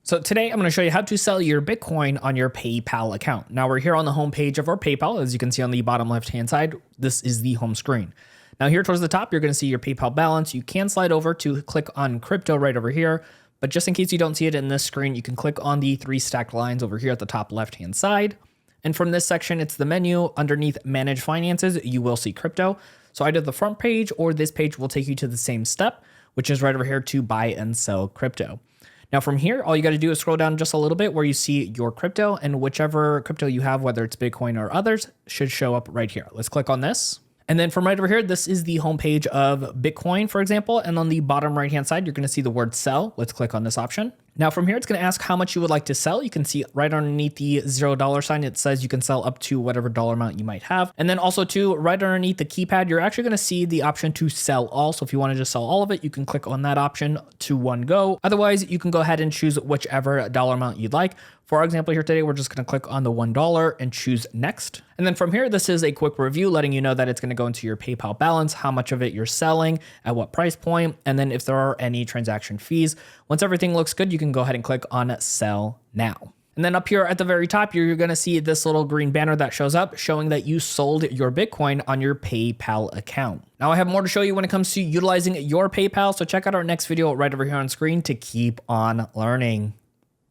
So today I'm going to show you how to sell your Bitcoin on your PayPal account. Now we're here on the home page of our PayPal. As you can see on the bottom left-hand side, this is the home screen. Now here towards the top, you're going to see your PayPal balance. You can slide over to click on crypto right over here. But just in case you don't see it in this screen, you can click on the 3 stacked lines over here at the top left-hand side. And from this section, it's the menu underneath Manage Finances. You will see crypto. So either the front page or this page will take you to the same step, which is right over here to buy and sell crypto. Now from here, all you got to do is scroll down just a little bit where you see your crypto, and whichever crypto you have, whether it's Bitcoin or others, should show up right here. Let's click on this. And then from right over here, this is the homepage of Bitcoin, for example. And on the bottom right-hand side, you're going to see the word sell. Let's click on this option. Now from here, it's going to ask how much you would like to sell. You can see right underneath the $0 sign, it says you can sell up to whatever dollar amount you might have. And then also too, right underneath the keypad, you're actually going to see the option to sell all. So if you want to just sell all of it, you can click on that option to one go. Otherwise, you can go ahead and choose whichever dollar amount you'd like. For example, here today, we're just going to click on the $1 and choose next. And then from here, this is a quick review letting you know that it's going to go into your PayPal balance, how much of it you're selling, at what price point, and then if there are any transaction fees. Once everything looks good, you can go ahead and click on sell now. And then up here at the very top, you're going to see this little green banner that shows up showing that you sold your Bitcoin on your PayPal account. Now I have more to show you when it comes to utilizing your PayPal. So check out our next video right over here on screen to keep on learning.